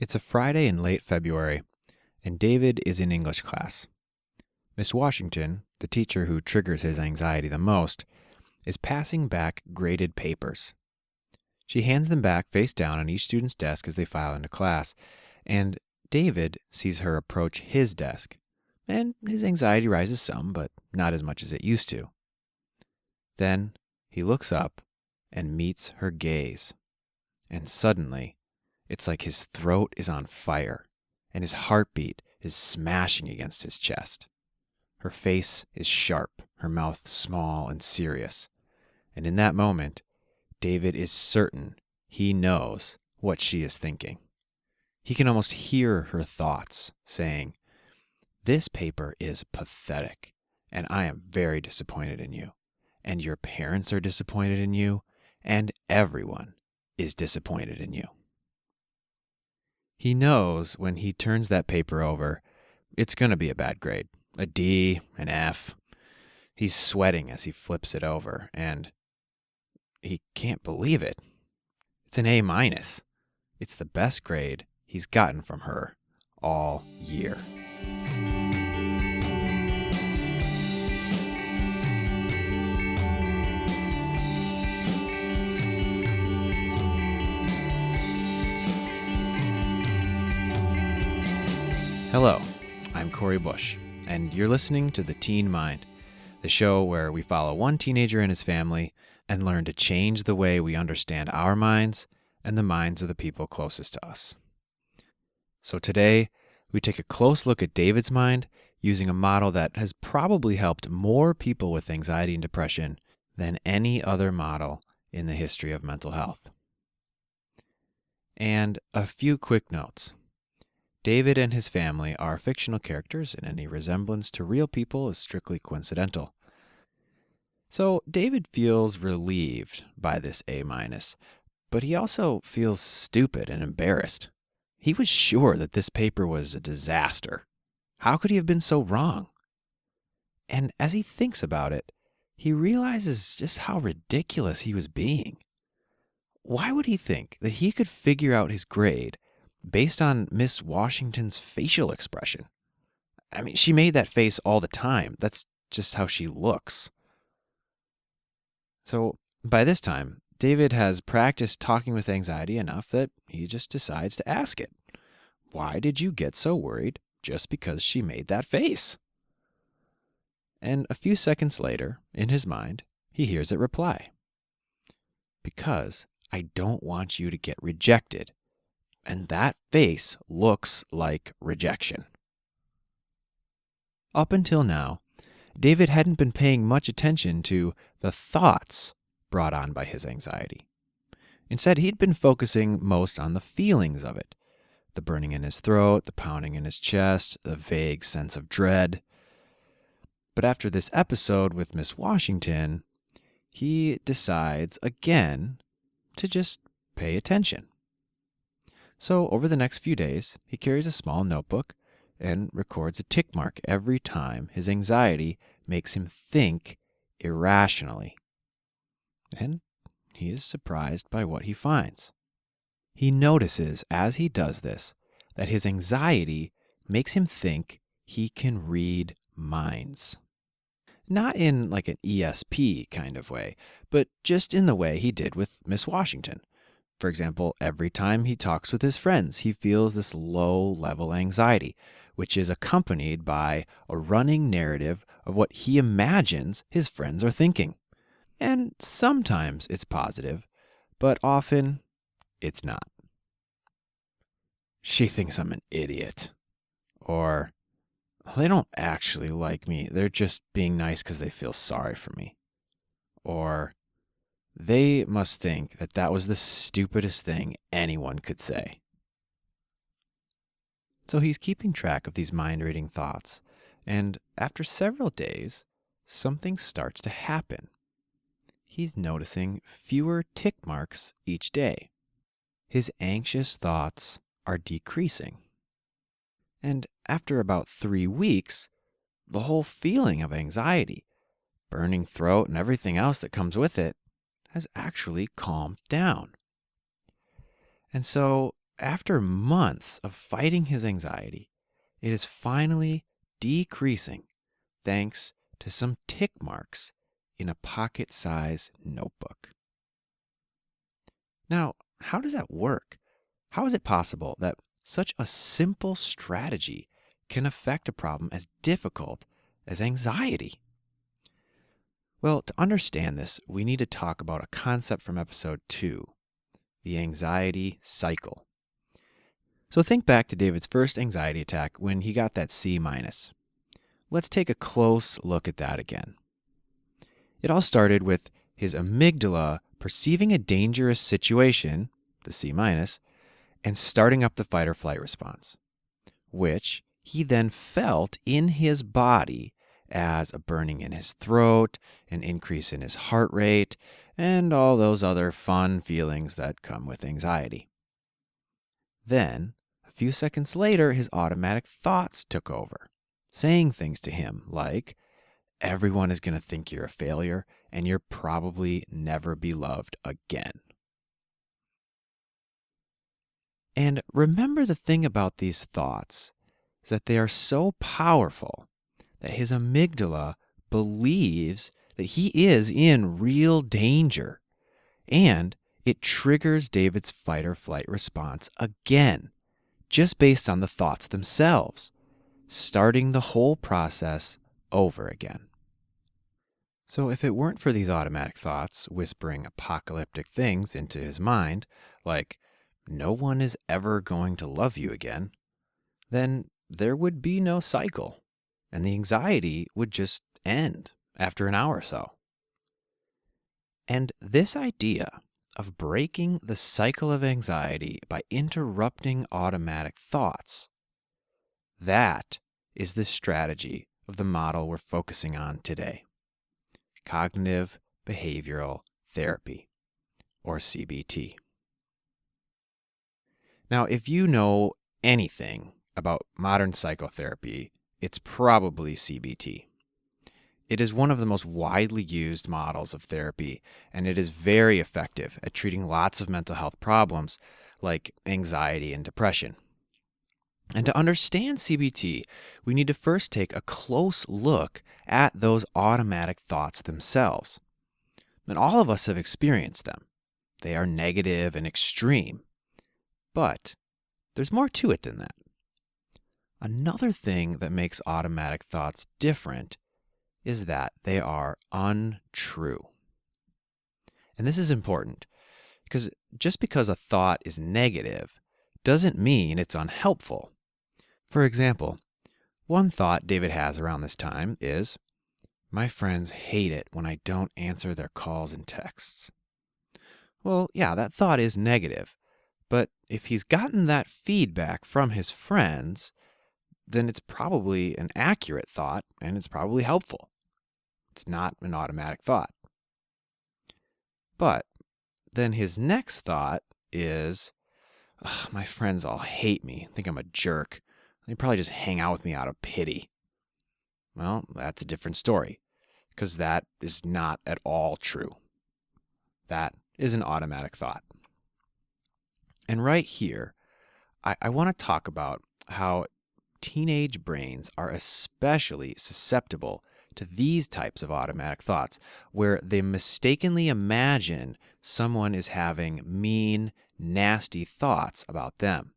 It's a Friday in late February, and David is in English class. Miss Washington, the teacher who triggers his anxiety the most, is passing back graded papers. She hands them back face down on each student's desk as they file into class, and David sees her approach his desk, and his anxiety rises some, but not as much as it used to. Then he looks up and meets her gaze, and suddenly, it's like his throat is on fire, and his heartbeat is smashing against his chest. Her face is sharp, her mouth small and serious, and in that moment, David is certain he knows what she is thinking. He can almost hear her thoughts saying, "This paper is pathetic, and I am very disappointed in you, and your parents are disappointed in you, and everyone is disappointed in you." He knows when he turns that paper over, it's going to be a bad grade, a D, an F. He's sweating as he flips it over, and he can't believe it. It's an A minus. It's the best grade he's gotten from her all year. Hello, I'm Corey Bush, and you're listening to The Teen Mind, the show where we follow one teenager and his family and learn to change the way we understand our minds and the minds of the people closest to us. So today, we take a close look at David's mind using a model that has probably helped more people with anxiety and depression than any other model in the history of mental health. And a few quick notes. David and his family are fictional characters, and any resemblance to real people is strictly coincidental. So David feels relieved by this A-, but he also feels stupid and embarrassed. He was sure that this paper was a disaster. How could he have been so wrong? And as he thinks about it, he realizes just how ridiculous he was being. Why would he think that he could figure out his grade based on Miss Washington's facial expression? I mean, she made that face all the time. That's just how she looks. So by this time, David has practiced talking with anxiety enough that he just decides to ask it. Why did you get so worried just because she made that face? And a few seconds later, in his mind, he hears it reply. Because I don't want you to get rejected. And that face looks like rejection. Up until now, David hadn't been paying much attention to the thoughts brought on by his anxiety. Instead, he'd been focusing most on the feelings of it. The burning in his throat, the pounding in his chest, the vague sense of dread. But after this episode with Miss Washington, he decides again to just pay attention. So over the next few days, he carries a small notebook and records a tick mark every time his anxiety makes him think irrationally. And he is surprised by what he finds. He notices as he does this that his anxiety makes him think he can read minds. Not in like an ESP kind of way, but just in the way he did with Miss Washington. For example, every time he talks with his friends, he feels this low-level anxiety, which is accompanied by a running narrative of what he imagines his friends are thinking. And sometimes it's positive, but often it's not. She thinks I'm an idiot. Or, they don't actually like me. They're just being nice because they feel sorry for me. Or, they must think that that was the stupidest thing anyone could say. So he's keeping track of these mind-reading thoughts, and after several days, something starts to happen. He's noticing fewer tick marks each day. His anxious thoughts are decreasing. And after about 3 weeks, the whole feeling of anxiety, burning throat, and everything else that comes with it has actually calmed down. And so, after months of fighting his anxiety, it is finally decreasing thanks to some tick marks in a pocket-sized notebook. Now, how does that work? How is it possible that such a simple strategy can affect a problem as difficult as anxiety? Well, to understand this, we need to talk about a concept from episode 2, the anxiety cycle. So think back to David's first anxiety attack when he got that C-. Let's take a close look at that again. It all started with his amygdala perceiving a dangerous situation, the C-, and starting up the fight or flight response, which he then felt in his body as a burning in his throat, an increase in his heart rate, and all those other fun feelings that come with anxiety. Then, a few seconds later, his automatic thoughts took over, saying things to him like, everyone is going to think you're a failure, and you'll probably never be loved again. And remember, the thing about these thoughts is that they are so powerful that his amygdala believes that he is in real danger, and it triggers David's fight or flight response again, just based on the thoughts themselves, starting the whole process over again. So if it weren't for these automatic thoughts whispering apocalyptic things into his mind, like, no one is ever going to love you again, then there would be no cycle, and the anxiety would just end after an hour or so. And this idea of breaking the cycle of anxiety by interrupting automatic thoughts, that is the strategy of the model we're focusing on today. Cognitive Behavioral Therapy, or CBT. Now, if you know anything about modern psychotherapy, it's probably CBT. It is one of the most widely used models of therapy, and it is very effective at treating lots of mental health problems like anxiety and depression. And to understand CBT, we need to first take a close look at those automatic thoughts themselves. And all of us have experienced them. They are negative and extreme. But there's more to it than that. Another thing that makes automatic thoughts different is that they are untrue. And this is important because just because a thought is negative doesn't mean it's unhelpful. For example, one thought David has around this time is, my friends hate it when I don't answer their calls and texts. Well, yeah, that thought is negative, but if he's gotten that feedback from his friends, then it's probably an accurate thought and it's probably helpful. It's not an automatic thought. But then his next thought is, my friends all hate me, think I'm a jerk. They probably just hang out with me out of pity. Well, that's a different story, because that is not at all true. That is an automatic thought. And right here, I want to talk about how teenage brains are especially susceptible to these types of automatic thoughts, where they mistakenly imagine someone is having mean, nasty thoughts about them.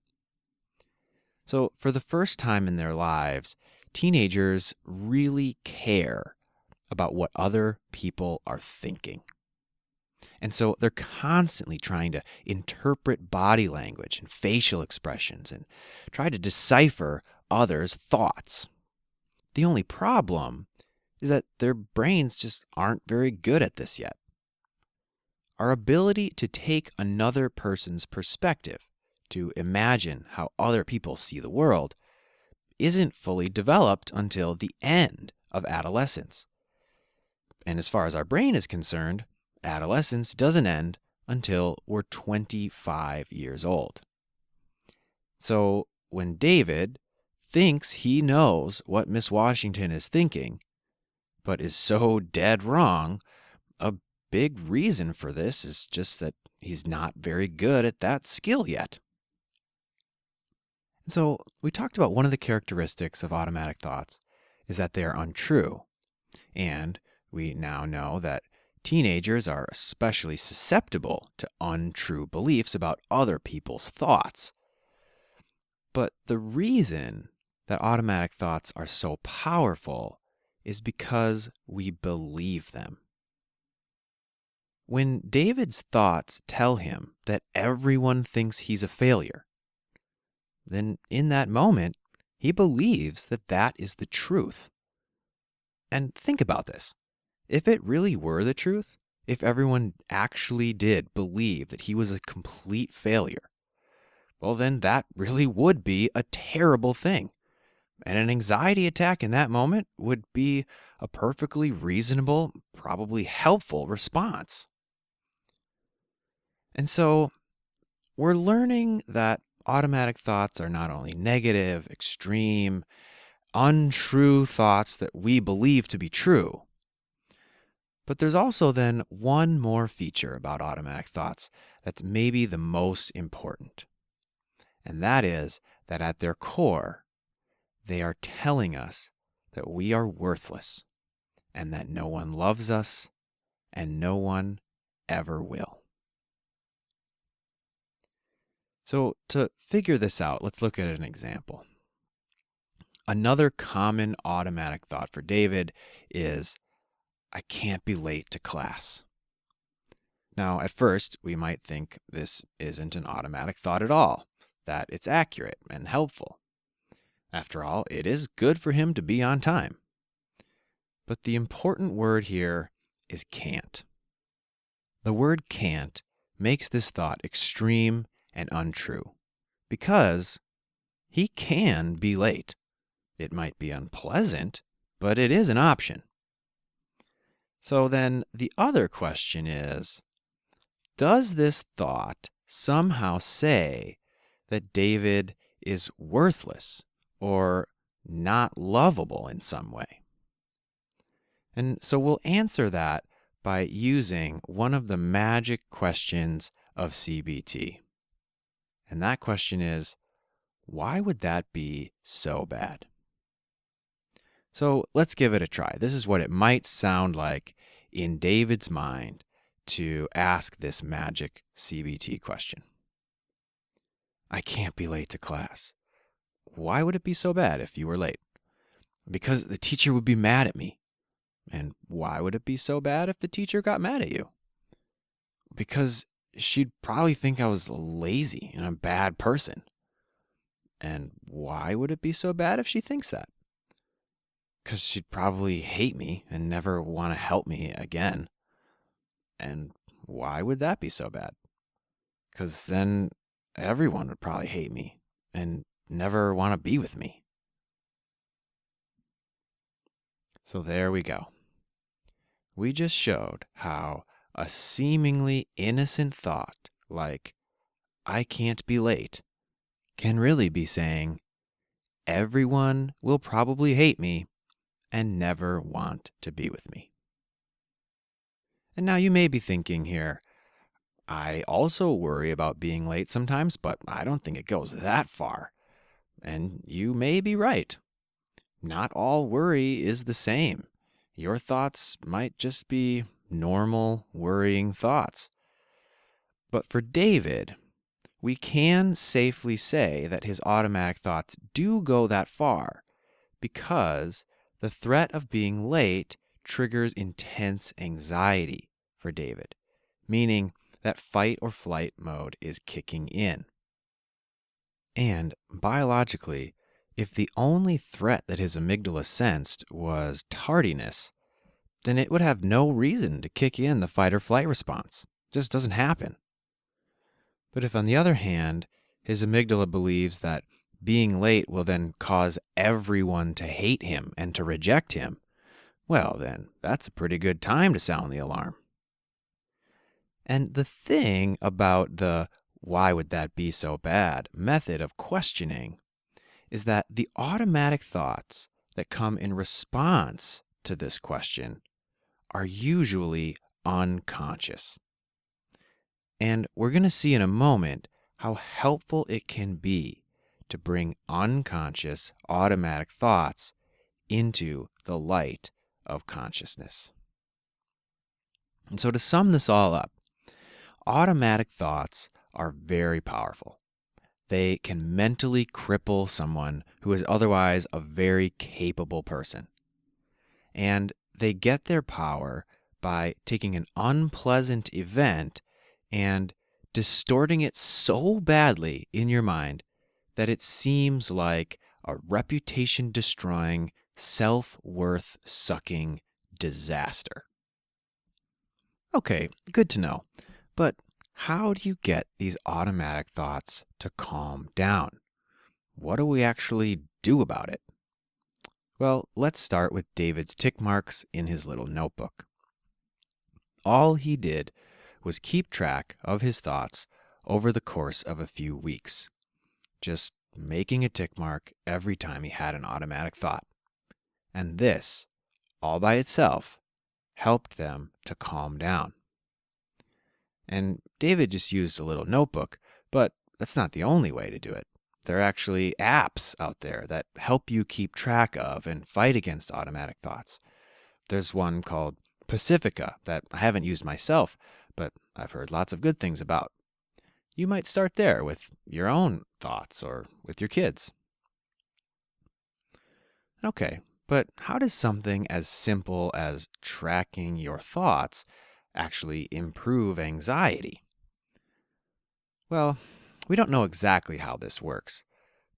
So for the first time in their lives, teenagers really care about what other people are thinking. And so they're constantly trying to interpret body language and facial expressions and try to decipher others' thoughts. The only problem is that their brains just aren't very good at this yet. Our ability to take another person's perspective, to imagine how other people see the world, isn't fully developed until the end of adolescence. And as far as our brain is concerned, adolescence doesn't end until we're 25 years old. So when David thinks he knows what Miss Washington is thinking, but is so dead wrong, a big reason for this is just that he's not very good at that skill yet. So we talked about one of the characteristics of automatic thoughts is that they are untrue. And we now know that teenagers are especially susceptible to untrue beliefs about other people's thoughts. But the reason that automatic thoughts are so powerful is because we believe them. When David's thoughts tell him that everyone thinks he's a failure, then in that moment, he believes that that is the truth. And think about this. If it really were the truth, if everyone actually did believe that he was a complete failure, well, then that really would be a terrible thing. And an anxiety attack in that moment would be a perfectly reasonable, probably helpful response. And so we're learning that automatic thoughts are not only negative, extreme, untrue thoughts that we believe to be true, but there's also then one more feature about automatic thoughts that's maybe the most important. And that is that at their core, they are telling us that we are worthless and that no one loves us and no one ever will. So to figure this out, let's look at an example. Another common automatic thought for David is, I can't be late to class. Now, at first, we might think this isn't an automatic thought at all, that it's accurate and helpful. After all, it is good for him to be on time. But the important word here is can't. The word can't makes this thought extreme and untrue because he can be late. It might be unpleasant, but it is an option. So then the other question is, does this thought somehow say that David is worthless or not lovable in some way? And so we'll answer that by using one of the magic questions of CBT. And that question is, why would that be so bad? So let's give it a try. This is what it might sound like in David's mind to ask this magic CBT question. I can't be late to class. Why would it be so bad if you were late? Because the teacher would be mad at me. And why would it be so bad if the teacher got mad at you? Because she'd probably think I was lazy and a bad person. And why would it be so bad if she thinks that? Because she'd probably hate me and never want to help me again. And why would that be so bad? Because then everyone would probably hate me and never want to be with me. So there we go. We just showed how a seemingly innocent thought like, I can't be late, can really be saying, everyone will probably hate me and never want to be with me. And now you may be thinking here, I also worry about being late sometimes, but I don't think it goes that far. And you may be right. Not all worry is the same. Your thoughts might just be normal worrying thoughts. But for David, we can safely say that his automatic thoughts do go that far because the threat of being late triggers intense anxiety for David, meaning that fight or flight mode is kicking in. And biologically, if the only threat that his amygdala sensed was tardiness, then it would have no reason to kick in the fight or flight response. It just doesn't happen. But if, on the other hand, his amygdala believes that being late will then cause everyone to hate him and to reject him, well, then that's a pretty good time to sound the alarm. And the thing about the why would that be so bad method of questioning is that the automatic thoughts that come in response to this question are usually unconscious. And we're going to see in a moment how helpful it can be to bring unconscious, automatic thoughts into the light of consciousness. And so to sum this all up, automatic thoughts are very powerful. They can mentally cripple someone who is otherwise a very capable person. And they get their power by taking an unpleasant event and distorting it so badly in your mind that it seems like a reputation-destroying, self-worth sucking disaster. Okay, good to know. But how do you get these automatic thoughts to calm down? What do we actually do about it? Well, let's start with David's tick marks in his little notebook. All he did was keep track of his thoughts over the course of a few weeks, just making a tick mark every time he had an automatic thought. And this, all by itself, helped them to calm down. And David just used a little notebook, but that's not the only way to do it. There are actually apps out there that help you keep track of and fight against automatic thoughts. There's one called Pacifica that I haven't used myself, but I've heard lots of good things about. You might start there with your own thoughts or with your kids. Okay, but how does something as simple as tracking your thoughts actually improve anxiety? Well, we don't know exactly how this works,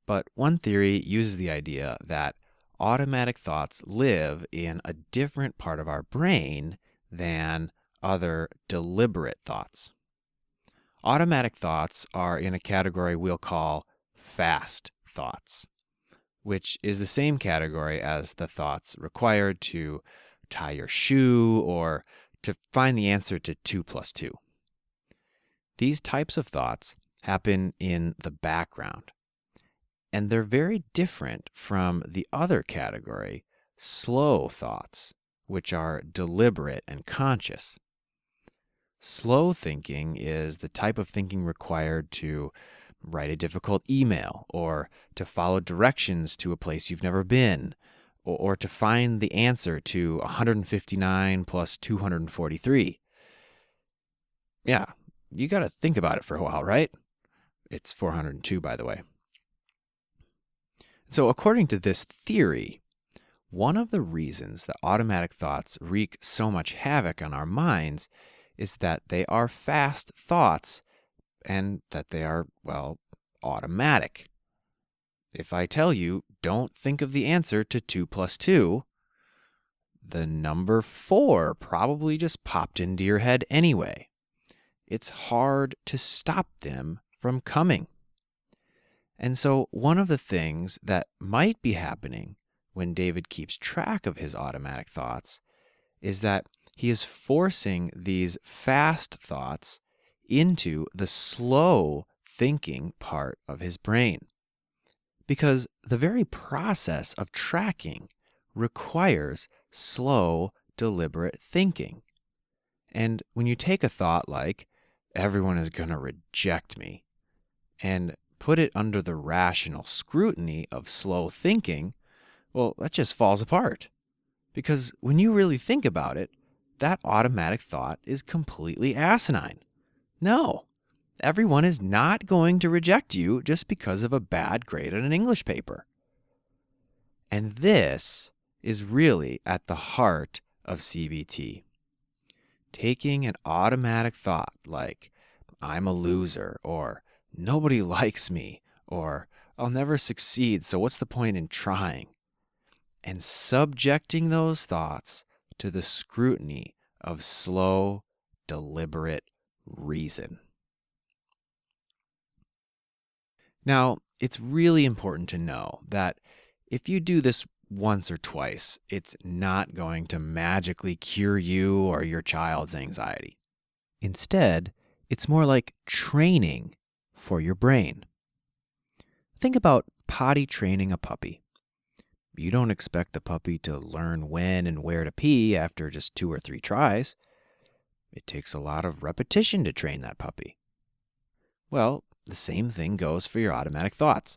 but one theory uses the idea that automatic thoughts live in a different part of our brain than other deliberate thoughts. Automatic thoughts are in a category we'll call fast thoughts, which is the same category as the thoughts required to tie your shoe or to find the answer to 2 + 2. These types of thoughts happen in the background, and they're very different from the other category, slow thoughts, which are deliberate and conscious. Slow thinking is the type of thinking required to write a difficult email or to follow directions to a place you've never been or to find the answer to 159 plus 243. Yeah, you got to think about it for a while, right? It's 402, by the way. So according to this theory, one of the reasons that automatic thoughts wreak so much havoc on our minds is that they are fast thoughts and that they are, well, automatic. If I tell you, don't think of the answer to 2 + 2, the number 4 probably just popped into your head anyway. It's hard to stop them from coming. And so one of the things that might be happening when David keeps track of his automatic thoughts is that he is forcing these fast thoughts into the slow thinking part of his brain. Because the very process of tracking requires slow, deliberate thinking. And when you take a thought like, everyone is going to reject me, and put it under the rational scrutiny of slow thinking, well, that just falls apart. Because when you really think about it, that automatic thought is completely asinine. No, everyone is not going to reject you just because of a bad grade on an English paper. And this is really at the heart of CBT. Taking an automatic thought like, I'm a loser, or nobody likes me, or I'll never succeed, so what's the point in trying? And subjecting those thoughts to the scrutiny of slow, deliberate reason. Now, it's really important to know that if you do this once or twice, it's not going to magically cure you or your child's anxiety. Instead, it's more like training for your brain. Think about potty training a puppy. You don't expect the puppy to learn when and where to pee after just 2 or 3 tries. It takes a lot of repetition to train that puppy. Well, the same thing goes for your automatic thoughts.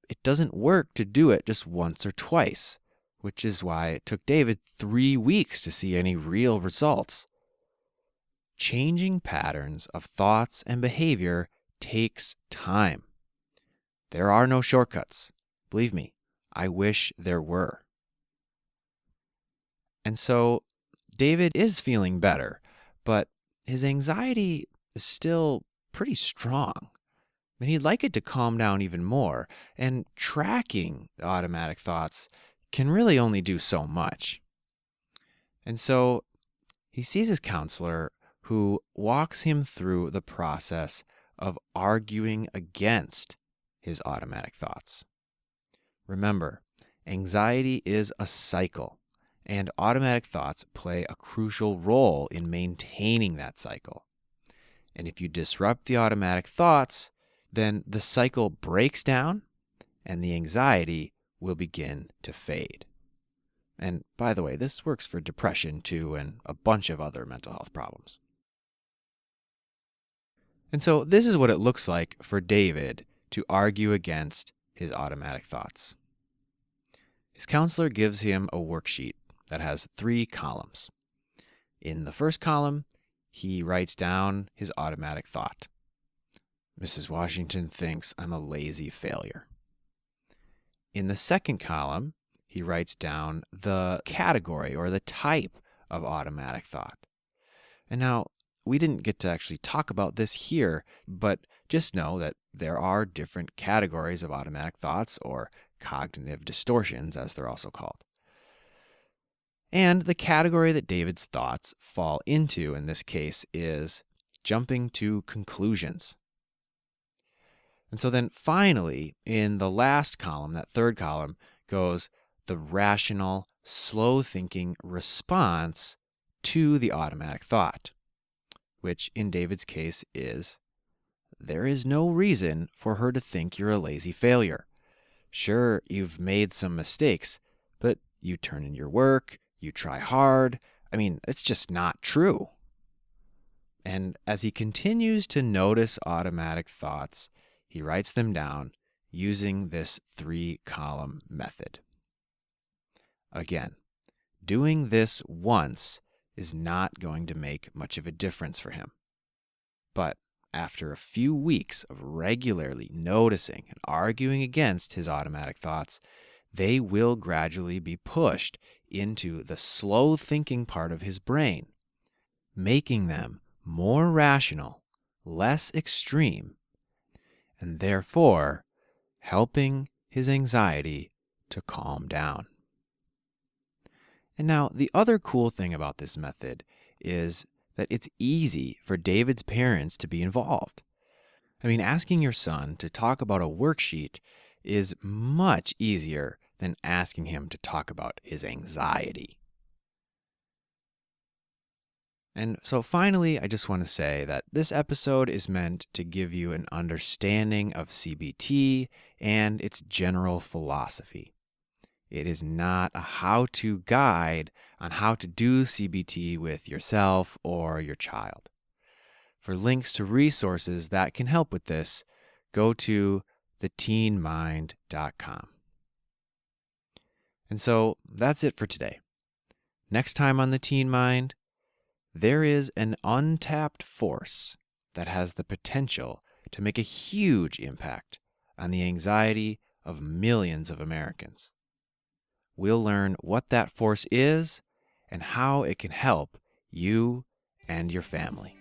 it doesn't work to do it just once or twice, which is why it took David 3 weeks to see any real results. Changing patterns of thoughts and behavior takes time. There are no shortcuts. Believe me, I wish there were. And so David is feeling better, but his anxiety is still pretty strong. And he'd like it to calm down even more, and tracking the automatic thoughts can really only do so much. And so he sees his counselor, who walks him through the process of arguing against his automatic thoughts. Remember, anxiety is a cycle, and automatic thoughts play a crucial role in maintaining that cycle. And if you disrupt the automatic thoughts, then the cycle breaks down and the anxiety will begin to fade. And by the way, this works for depression too, and a bunch of other mental health problems. And so this is what it looks like for David to argue against his automatic thoughts. His counselor gives him a worksheet that has 3 columns. In the first column, he writes down his automatic thought. Mrs. Washington thinks I'm a lazy failure. In the second column, he writes down the category or the type of automatic thought. And now, we didn't get to actually talk about this here, but just know that there are different categories of automatic thoughts, or cognitive distortions, as they're also called. And the category that David's thoughts fall into in this case is jumping to conclusions. And so then finally, in the last column, that third column, goes the rational, slow-thinking response to the automatic thought, which in David's case is, there is no reason for her to think you're a lazy failure. Sure, you've made some mistakes, but you turn in your work, you try hard. I mean, it's just not true. And as he continues to notice automatic thoughts, he writes them down using this 3-column method. Again, doing this once is not going to make much of a difference for him. But after a few weeks of regularly noticing and arguing against his automatic thoughts, they will gradually be pushed into the slow thinking part of his brain, making them more rational, less extreme, and therefore helping his anxiety to calm down. And now, the other cool thing about this method is that it's easy for David's parents to be involved. I mean, asking your son to talk about a worksheet is much easier than asking him to talk about his anxiety. And so finally, I just want to say that this episode is meant to give you an understanding of CBT and its general philosophy. It is not a how-to guide on how to do CBT with yourself or your child. For links to resources that can help with this, go to theteenmind.com. And so that's it for today. Next time on The Teen Mind, there is an untapped force that has the potential to make a huge impact on the anxiety of millions of Americans. We'll learn what that force is and how it can help you and your family.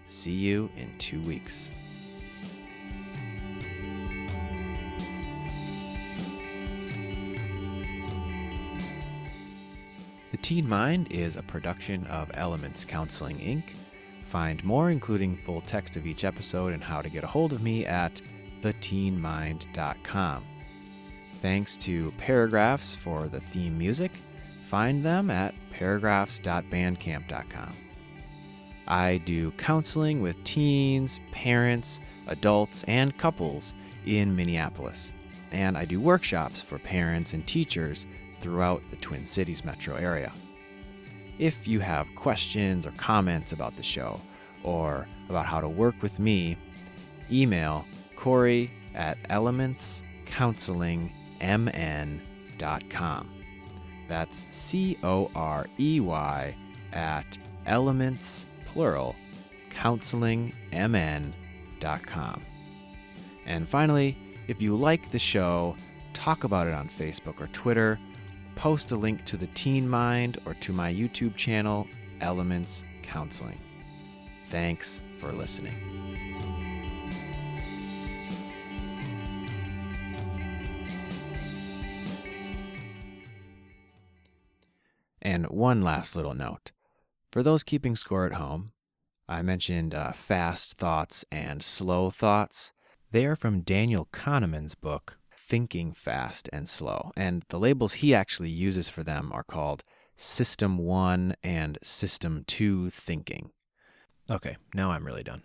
See you in 2 weeks. The Teen Mind is a production of Elements Counseling, Inc. Find more, including full text of each episode and how to get a hold of me, at theteenmind.com. Thanks to Paragraphs for the theme music. Find them at paragraphs.bandcamp.com. I do counseling with teens, parents, adults, and couples in Minneapolis. And I do workshops for parents and teachers throughout the Twin Cities metro area. If you have questions or comments about the show, or about how to work with me, email Corey at elementscounseling.com. elementscounselingnm.com. That's COREY at elements, plural, counselingnm.com. And finally, if you like the show, talk about it on Facebook or Twitter, post a link to the Teen Mind or to my YouTube channel, Elements Counseling. Thanks for listening. And one last little note. For those keeping score at home, I mentioned fast thoughts and slow thoughts. They are from Daniel Kahneman's book, Thinking Fast and Slow. And the labels he actually uses for them are called System 1 and System 2 thinking. Okay, now I'm really done.